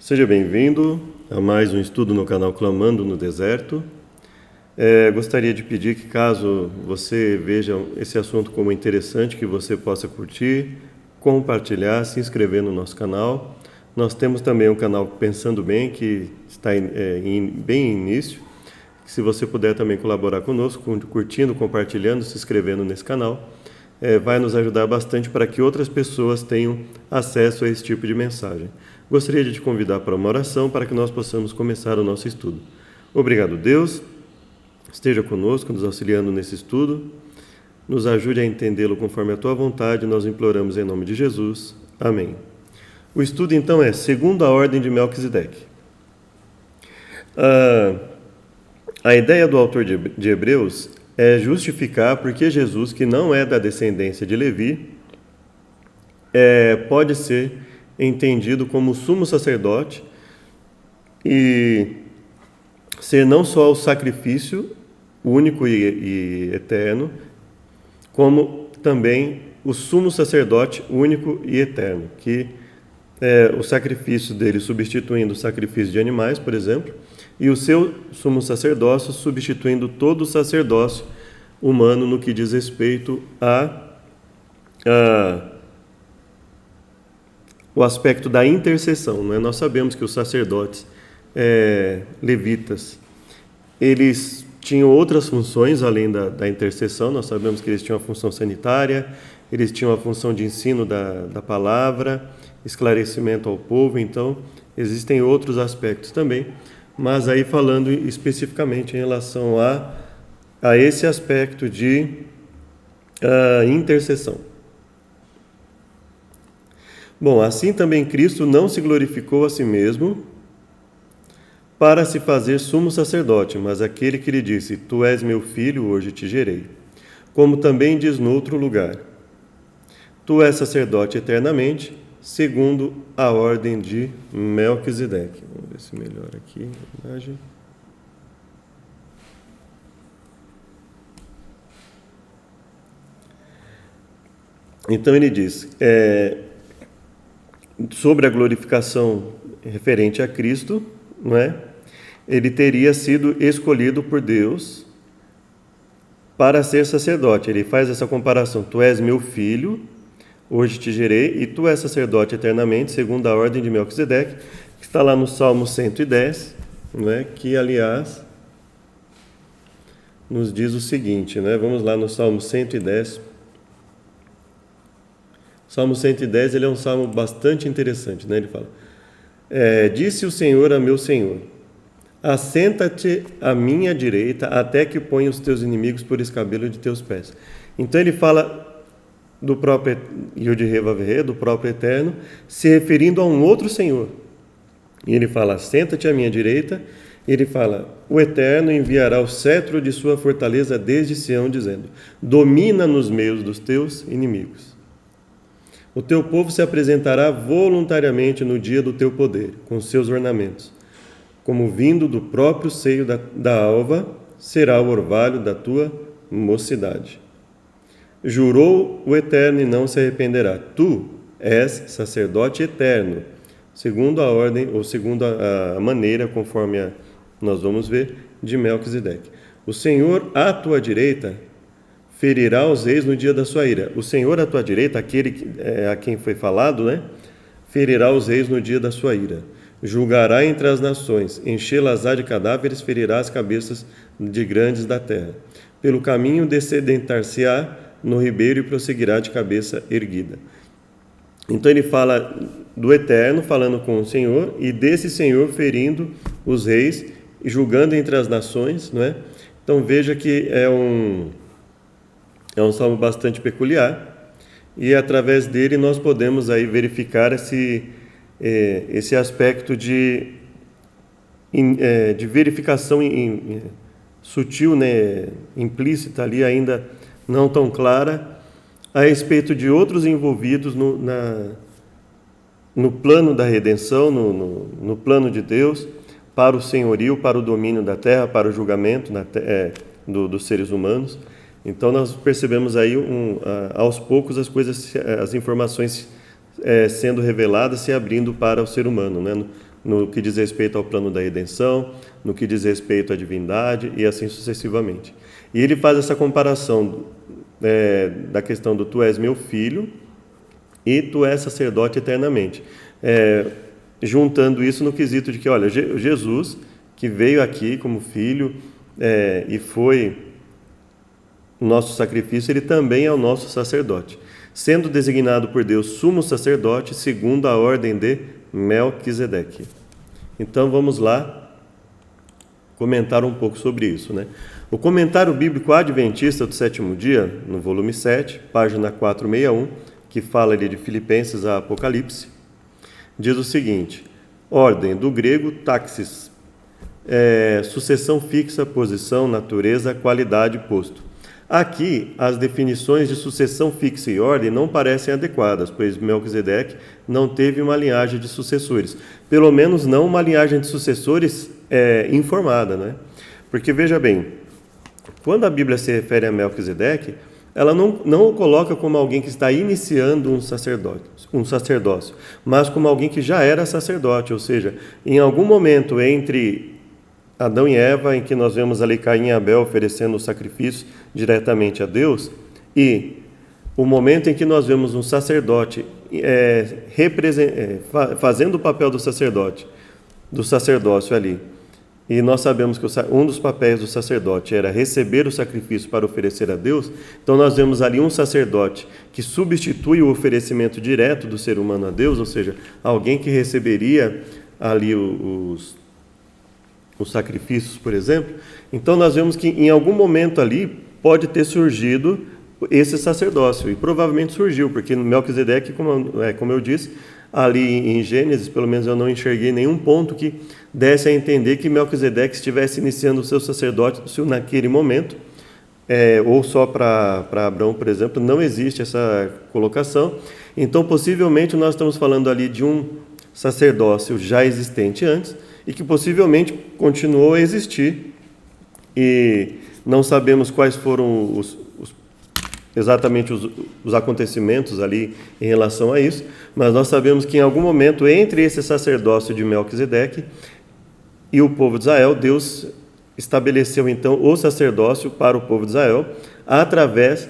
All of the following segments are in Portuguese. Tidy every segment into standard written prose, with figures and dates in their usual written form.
Seja bem-vindo a mais um estudo no canal Clamando no Deserto. Gostaria de pedir que, caso você veja esse assunto como interessante, que você possa curtir, compartilhar, se inscrever no nosso canal. Nós temos também o canal Pensando Bem, que está bem em início. Se você puder também colaborar conosco, curtindo, compartilhando, se inscrevendo nesse canal, vai nos ajudar bastante para que outras pessoas tenham acesso a esse tipo de mensagem. Gostaria de te convidar para uma oração para que nós possamos começar o nosso estudo. Obrigado, Deus. Esteja conosco, nos auxiliando nesse estudo. Nos ajude a entendê-lo conforme a Tua vontade. Nós imploramos em nome de Jesus. Amém. O estudo, então, é segundo a ordem de Melquisedeque. A ideia do autor de Hebreus é justificar porque Jesus, que não é da descendência de Levi, pode ser entendido como sumo sacerdote e ser não só o sacrifício único e eterno, como também o sumo sacerdote único e eterno, que é o sacrifício dele substituindo o sacrifício de animais, por exemplo, e o seu sumo sacerdócio substituindo todo o sacerdócio humano no que diz respeito o aspecto da intercessão, né? Nós sabemos que os sacerdotes levitas, eles tinham outras funções além da intercessão. Nós sabemos que eles tinham a função sanitária, eles tinham a função de ensino da palavra, esclarecimento ao povo. Então, existem outros aspectos também, mas aí falando especificamente em relação a esse aspecto de intercessão. Bom, assim também Cristo não se glorificou a si mesmo para se fazer sumo sacerdote, mas aquele que lhe disse: Tu és meu filho, hoje te gerei. Como também diz noutro lugar: Tu és sacerdote eternamente, segundo a ordem de Melquisedeque. Vamos ver se melhora aqui a imagem. Então ele diz sobre a glorificação referente a Cristo, não é? Ele teria sido escolhido por Deus para ser sacerdote. Ele faz essa comparação: Tu és meu filho, hoje te gerei, e tu és sacerdote eternamente, segundo a ordem de Melquisedeque, que está lá no Salmo 110, não é? Que, aliás, nos diz o seguinte, né? Vamos lá no Salmo 110. O Salmo 110, ele é um salmo bastante interessante, né? Ele fala: Disse o Senhor a meu Senhor: Assenta-te à minha direita, até que ponha os teus inimigos por escabelo de teus pés. Então ele fala do próprio Yod-Heh-Vav-Heh, do próprio Eterno, se referindo a um outro Senhor. E ele fala: Assenta-te à minha direita. E ele fala: O Eterno enviará o cetro de sua fortaleza desde Sião, dizendo: Domina nos meios dos teus inimigos. O teu povo se apresentará voluntariamente no dia do teu poder, com seus ornamentos. Como vindo do próprio seio da alva, será o orvalho da tua mocidade. Jurou o Eterno e não se arrependerá: Tu és sacerdote eterno, segundo a ordem, ou segundo a maneira, conforme nós vamos ver, de Melquisedeque. O Senhor à tua direita ferirá os reis no dia da sua ira. O Senhor à tua direita, aquele a quem foi falado, né? Ferirá os reis no dia da sua ira. Julgará entre as nações, enchê-las-á de cadáveres, ferirá as cabeças de grandes da terra. Pelo caminho descedentar-se-á no ribeiro e prosseguirá de cabeça erguida. Então ele fala do Eterno, falando com o Senhor, e desse Senhor ferindo os reis e julgando entre as nações, não é? Então veja que é um salmo bastante peculiar, e através dele nós podemos aí verificar esse aspecto de verificação sutil, né, implícita ali, ainda não tão clara, a respeito de outros envolvidos no plano da redenção, no plano de Deus, para o senhorio, para o domínio da terra, para o julgamento dos seres humanos. Então nós percebemos aí aos poucos as informações sendo reveladas, se abrindo para o ser humano, né? no que diz respeito ao plano da redenção, no que diz respeito à divindade e assim sucessivamente. E ele faz essa comparação da questão do tu és meu filho e tu és sacerdote eternamente, juntando isso no quesito de que, olha, Jesus, que veio aqui como filho e foi o nosso sacrifício, ele também é o nosso sacerdote, sendo designado por Deus sumo sacerdote segundo a ordem de Melquisedeque. Então vamos lá comentar um pouco sobre isso, né? O comentário bíblico adventista do sétimo dia, no volume 7, página 461, que fala ali de Filipenses a Apocalipse, diz o seguinte: ordem, do grego taxis, sucessão fixa, posição, natureza, qualidade, posto. Aqui, as definições de sucessão fixa e ordem não parecem adequadas, pois Melquisedeque não teve uma linhagem de sucessores, pelo menos não uma linhagem de sucessores informada, né? Porque, veja bem, quando a Bíblia se refere a Melquisedeque, ela não o coloca como alguém que está iniciando um sacerdócio, mas como alguém que já era sacerdote, ou seja, em algum momento entre Adão e Eva, em que nós vemos ali Caim e Abel oferecendo o sacrifício diretamente a Deus, e o momento em que nós vemos um sacerdote fazendo o papel do sacerdote, do sacerdócio ali, e nós sabemos que um dos papéis do sacerdote era receber o sacrifício para oferecer a Deus, então nós vemos ali um sacerdote que substitui o oferecimento direto do ser humano a Deus, ou seja, alguém que receberia ali os sacrifícios, por exemplo. Então nós vemos que em algum momento ali pode ter surgido esse sacerdócio, e provavelmente surgiu, porque no Melquisedeque, como eu disse, ali em Gênesis, pelo menos eu não enxerguei nenhum ponto que desse a entender que Melquisedeque estivesse iniciando o seu sacerdócio naquele momento, ou só para Abraão, por exemplo, não existe essa colocação. Então possivelmente nós estamos falando ali de um sacerdócio já existente antes, e que possivelmente continuou a existir, e não sabemos quais foram exatamente os acontecimentos ali em relação a isso, mas nós sabemos que em algum momento entre esse sacerdócio de Melquisedeque e o povo de Israel, Deus estabeleceu então o sacerdócio para o povo de Israel através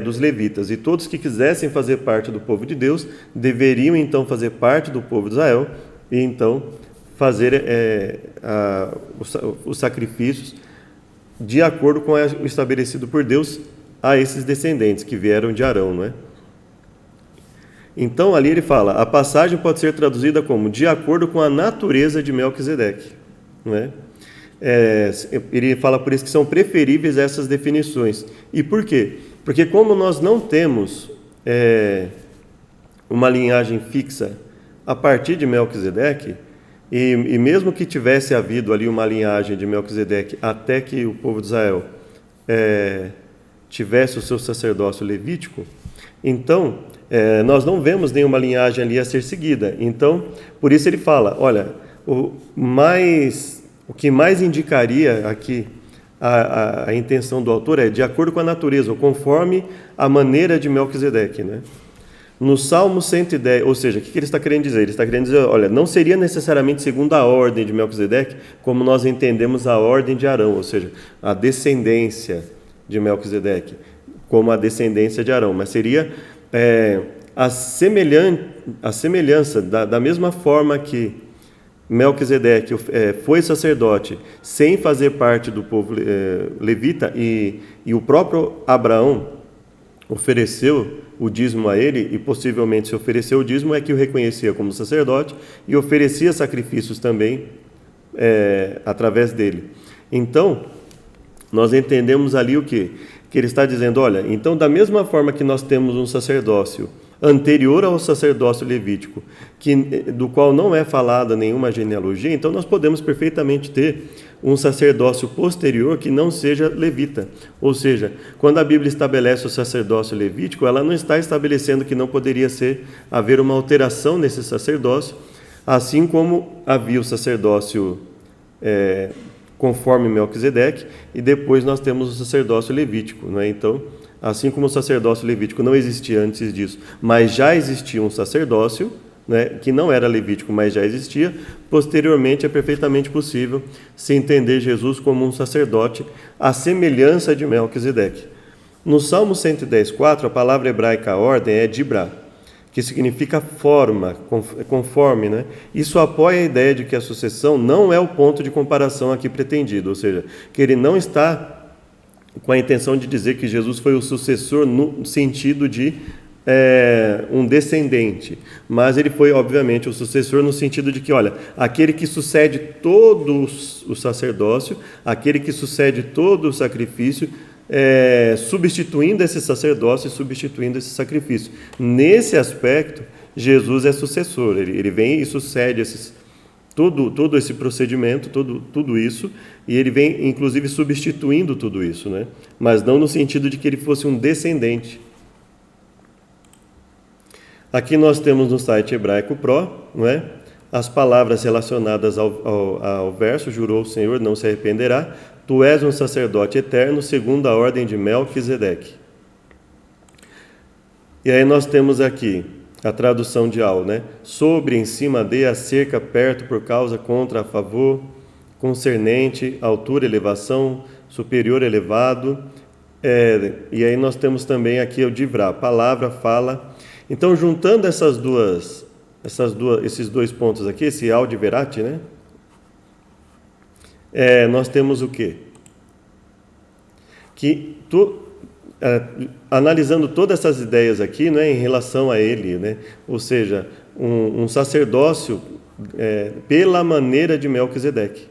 dos levitas, e todos que quisessem fazer parte do povo de Deus deveriam então fazer parte do povo de Israel e então fazer os sacrifícios de acordo com o estabelecido por Deus a esses descendentes que vieram de Arão, não é? Então ali ele fala, a passagem pode ser traduzida como de acordo com a natureza de Melquisedeque, não é? Ele fala por isso que são preferíveis essas definições. E por quê? Porque como nós não temos uma linhagem fixa a partir de Melquisedeque, e mesmo que tivesse havido ali uma linhagem de Melquisedeque até que o povo de Israel tivesse o seu sacerdócio levítico, então nós não vemos nenhuma linhagem ali a ser seguida. Então, por isso ele fala, olha, o que mais indicaria aqui a intenção do autor é de acordo com a natureza, ou conforme a maneira de Melquisedeque, né? No Salmo 110, ou seja, o que ele está querendo dizer? Ele está querendo dizer, olha, não seria necessariamente segundo a ordem de Melquisedeque, como nós entendemos a ordem de Arão, ou seja, a descendência de Melquisedeque, como a descendência de Arão, mas seria a semelhança, da mesma forma que Melquisedeque foi sacerdote sem fazer parte do povo levita, e o próprio Abraão ofereceu o dízimo a ele, e possivelmente se ofereceu o dízimo é que o reconhecia como sacerdote e oferecia sacrifícios também através dele. Então, nós entendemos ali o quê? Que ele está dizendo, olha, então da mesma forma que nós temos um sacerdócio anterior ao sacerdócio levítico, do qual não é falada nenhuma genealogia, então nós podemos perfeitamente ter um sacerdócio posterior que não seja levita. Ou seja, quando a Bíblia estabelece o sacerdócio levítico, ela não está estabelecendo que não poderia haver uma alteração nesse sacerdócio, assim como havia o sacerdócio conforme Melquisedeque, e depois nós temos o sacerdócio levítico, não é? Então, assim como o sacerdócio levítico não existia antes disso, mas já existia um sacerdócio, né, que não era levítico, mas já existia, posteriormente é perfeitamente possível se entender Jesus como um sacerdote, à semelhança de Melquisedeque. No Salmo 110:4, a palavra hebraica ordem é dibrá, que significa forma, conforme, né? Isso apoia a ideia de que a sucessão não é o ponto de comparação aqui pretendido, ou seja, que ele não está com a intenção de dizer que Jesus foi o sucessor no sentido de um descendente, mas ele foi, obviamente, o sucessor no sentido de que, olha, aquele que sucede todo o sacerdócio, aquele que sucede todo o sacrifício, substituindo esse sacerdócio e substituindo esse sacrifício. Nesse aspecto, Jesus é sucessor, ele vem e sucede todo esse procedimento, tudo isso, e ele vem, inclusive, substituindo tudo isso, né? Mas não no sentido de que ele fosse um descendente. Aqui nós temos no site Hebraico Pro, não é? As palavras relacionadas ao verso: jurou o Senhor, não se arrependerá, tu és um sacerdote eterno, segundo a ordem de Melquisedeque. E aí nós temos aqui a tradução de Al, né? Sobre, em cima de, acerca, perto, por causa, contra, a favor, concernente, altura, elevação, superior, elevado. E aí nós temos também aqui o divrá, palavra, fala. Então, juntando esses dois pontos aqui, esse Al Diverati, né? Nós temos o quê? Analisando todas essas ideias aqui, né, em relação a ele, né? Ou seja, um sacerdócio pela maneira de Melquisedeque,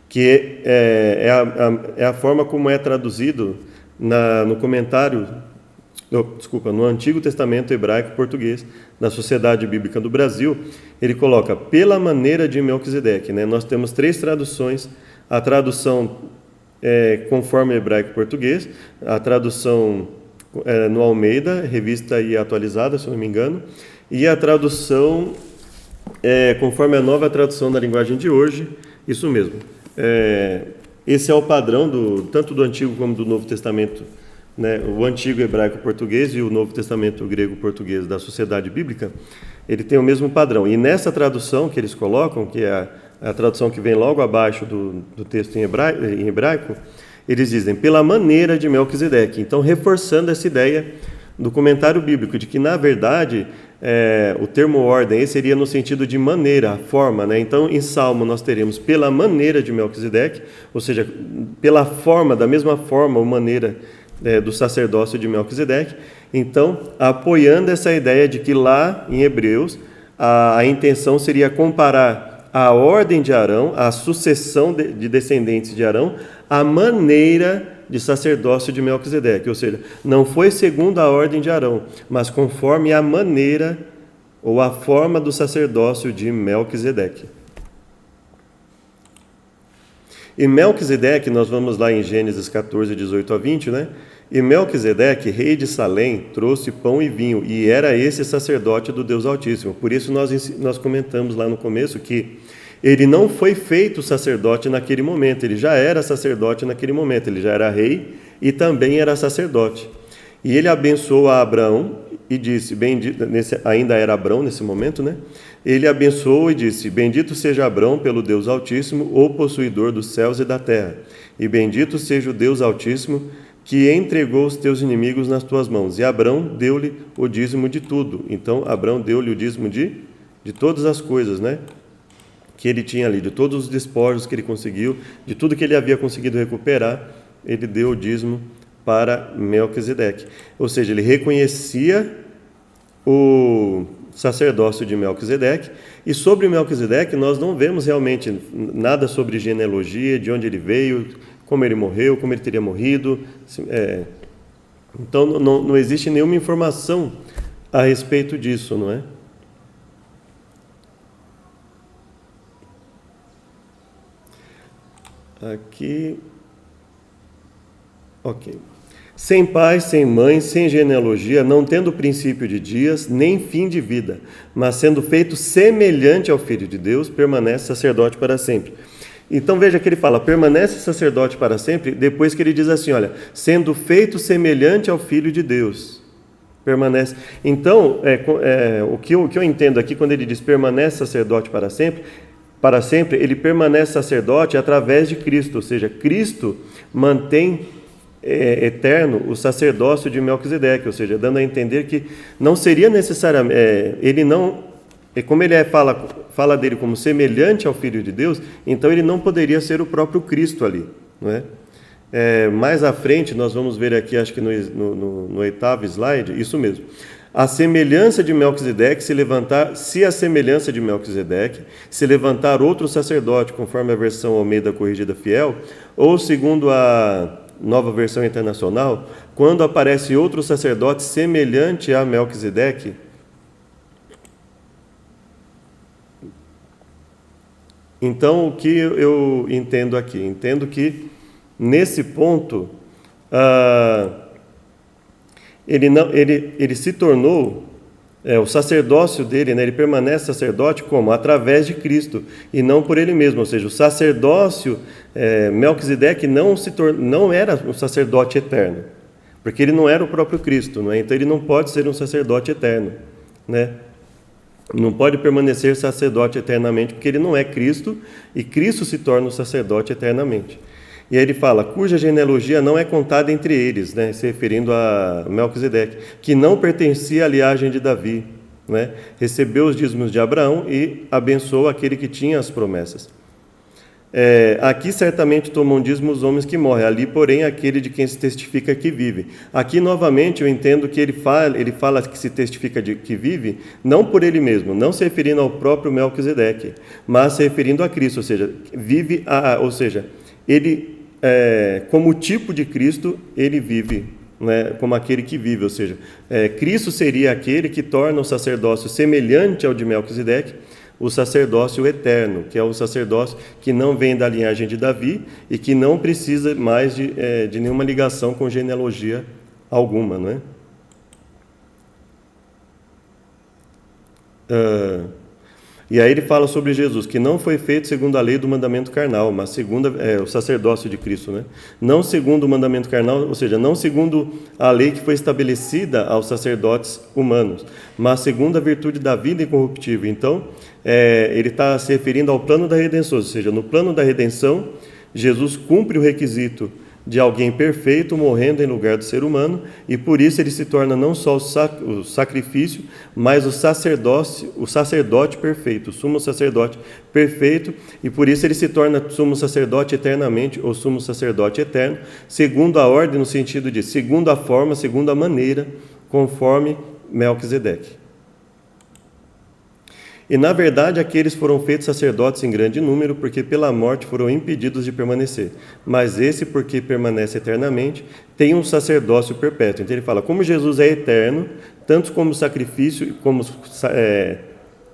que é a forma como é traduzido no comentário, no Antigo Testamento hebraico-português, da Sociedade Bíblica do Brasil. Ele coloca pela maneira de Melquisedeque, né? Nós temos 3 traduções: a tradução conforme hebraico-português, a tradução no Almeida, revista e atualizada, se não me engano, e a tradução conforme a nova tradução da linguagem de hoje, isso mesmo. Esse é o padrão tanto do Antigo como do Novo Testamento, né? O Antigo Hebraico-Português e o Novo Testamento Grego-Português da Sociedade Bíblica, ele tem o mesmo padrão. E nessa tradução que eles colocam, que é a tradução que vem logo abaixo do texto em hebraico, eles dizem, pela maneira de Melquisedeque. Então, reforçando essa ideia do comentário bíblico, de que, na verdade, o termo ordem seria no sentido de maneira, forma, né? Então, em Salmo, nós teremos pela maneira de Melquisedeque, ou seja, pela forma, da mesma forma ou maneira do sacerdócio de Melquisedeque. Então, apoiando essa ideia de que lá em Hebreus a intenção seria comparar a ordem de Arão, a sucessão de descendentes de Arão, à maneira de sacerdócio de Melquisedeque, ou seja, não foi segundo a ordem de Arão, mas conforme a maneira ou a forma do sacerdócio de Melquisedeque. E Melquisedeque, nós vamos lá em Gênesis 14, 18 a 20, né? E Melquisedeque, rei de Salém, trouxe pão e vinho, e era esse sacerdote do Deus Altíssimo. Por isso nós comentamos lá no começo que ele não foi feito sacerdote naquele momento, ele já era sacerdote naquele momento, ele já era rei e também era sacerdote. E ele abençoou a Abraão e disse, ainda era Abrão nesse momento, né? Ele abençoou e disse, bendito seja Abrão pelo Deus Altíssimo, o possuidor dos céus e da terra, e bendito seja o Deus Altíssimo, que entregou os teus inimigos nas tuas mãos. E Abrão deu-lhe o dízimo de tudo. Então, Abrão deu-lhe o dízimo de todas as coisas, né? Que ele tinha ali, de todos os despojos que ele conseguiu, de tudo que ele havia conseguido recuperar, ele deu o dízimo para Melquisedeque. Ou seja, ele reconhecia o sacerdócio de Melquisedeque, e sobre Melquisedeque nós não vemos realmente nada sobre genealogia, de onde ele veio, como ele morreu, como ele teria morrido. Então não existe nenhuma informação a respeito disso, não é? Aqui, ok. Sem pai, sem mãe, sem genealogia, não tendo princípio de dias, nem fim de vida, mas sendo feito semelhante ao Filho de Deus, permanece sacerdote para sempre. Então veja que ele fala, permanece sacerdote para sempre, depois que ele diz assim, olha, sendo feito semelhante ao Filho de Deus, permanece. Então, o que eu entendo aqui, quando ele diz permanece sacerdote para sempre, ele permanece sacerdote através de Cristo, ou seja, Cristo mantém eterno o sacerdócio de Melquisedeque, ou seja, dando a entender que não seria necessariamente, ele não, como ele fala dele como semelhante ao Filho de Deus, então ele não poderia ser o próprio Cristo ali, não é? Mais à frente, nós vamos ver aqui, acho que no 8º slide, isso mesmo. A semelhança de Melquisedeque se a semelhança de Melquisedeque se levantar outro sacerdote, conforme a versão Almeida Corrigida Fiel, ou segundo a Nova Versão Internacional, quando aparece outro sacerdote semelhante a Melquisedeque. Então, o que eu entendo aqui? Entendo que nesse ponto, ele se tornou, o sacerdócio dele, né, ele permanece sacerdote como? Através de Cristo, e não por ele mesmo. Ou seja, o sacerdócio, Melquisedeque não era um sacerdote eterno, porque ele não era o próprio Cristo, não é? Então ele não pode ser um sacerdote eterno, né? Não pode permanecer sacerdote eternamente, porque ele não é Cristo, e Cristo se torna o sacerdote eternamente. E aí ele fala, cuja genealogia não é contada entre eles, né, se referindo a Melquisedeque, que não pertencia à linhagem de Davi, né, recebeu os dízimos de Abraão e abençoou aquele que tinha as promessas. Aqui certamente tomam dízimo os homens que morrem, ali, porém, aquele de quem se testifica que vive. Aqui, novamente, eu entendo que ele fala que se testifica que vive, não por ele mesmo, não se referindo ao próprio Melquisedeque, mas se referindo a Cristo, ou seja, ele, como tipo de Cristo, ele vive, né, como aquele que vive, ou seja, Cristo seria aquele que torna o sacerdócio semelhante ao de Melquisedeque, o sacerdócio eterno, que é o sacerdócio que não vem da linhagem de Davi e que não precisa mais de nenhuma ligação com genealogia alguma, não é? E aí ele fala sobre Jesus, que não foi feito segundo a lei do mandamento carnal, mas segundo o sacerdócio de Cristo, né? Não segundo o mandamento carnal, ou seja, não segundo a lei que foi estabelecida aos sacerdotes humanos, mas segundo a virtude da vida incorruptível. Então, ele está se referindo ao plano da redenção, ou seja, no plano da redenção, Jesus cumpre o requisito de alguém perfeito morrendo em lugar do ser humano, e por isso ele se torna não só o sacrifício, mas o sacerdote perfeito, o sumo sacerdote perfeito, e por isso ele se torna sumo sacerdote eternamente, ou sumo sacerdote eterno, segundo a ordem, no sentido de segundo a forma, segundo a maneira, conforme Melquisedeque. E, na verdade, aqueles foram feitos sacerdotes em grande número, porque pela morte foram impedidos de permanecer. Mas esse, porque permanece eternamente, tem um sacerdócio perpétuo. Então ele fala, como Jesus é eterno, tanto como sacrifício, como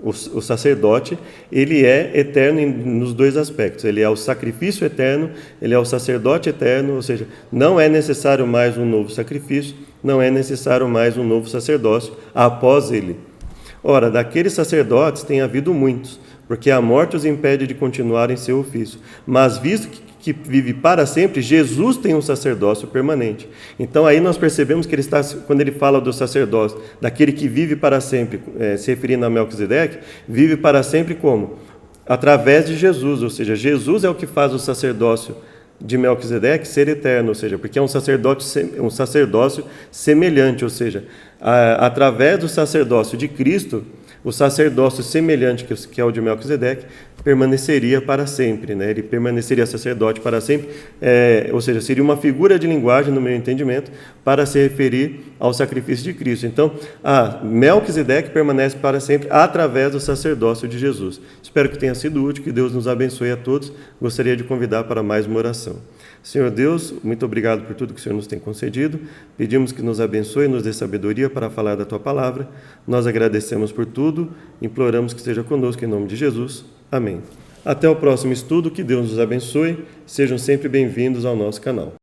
o sacerdote, ele é eterno nos dois aspectos. Ele é o sacrifício eterno, ele é o sacerdote eterno, ou seja, não é necessário mais um novo sacrifício, não é necessário mais um novo sacerdócio após ele. Ora, daqueles sacerdotes tem havido muitos, porque a morte os impede de continuar em seu ofício. Mas visto que vive para sempre, Jesus tem um sacerdócio permanente. Então aí nós percebemos que quando ele fala do sacerdócio, daquele que vive para sempre, se referindo a Melquisedeque, vive para sempre como? Através de Jesus, ou seja, Jesus é o que faz o sacerdócio de Melquisedeque ser eterno, ou seja, porque é um sacerdócio semelhante, ou seja, através do sacerdócio de Cristo, o sacerdócio semelhante que é o de Melquisedeque permaneceria para sempre, né? Ele permaneceria sacerdote para sempre, ou seja, seria uma figura de linguagem, no meu entendimento, para se referir ao sacrifício de Cristo. Então, Melquisedeque permanece para sempre através do sacerdócio de Jesus. Espero que tenha sido útil, que Deus nos abençoe a todos. Gostaria de convidar para mais uma oração. Senhor Deus, muito obrigado por tudo que o Senhor nos tem concedido. Pedimos que nos abençoe e nos dê sabedoria para falar da Tua palavra. Nós agradecemos por tudo, imploramos que esteja conosco em nome de Jesus. Amém. Até o próximo estudo, que Deus nos abençoe. Sejam sempre bem-vindos ao nosso canal.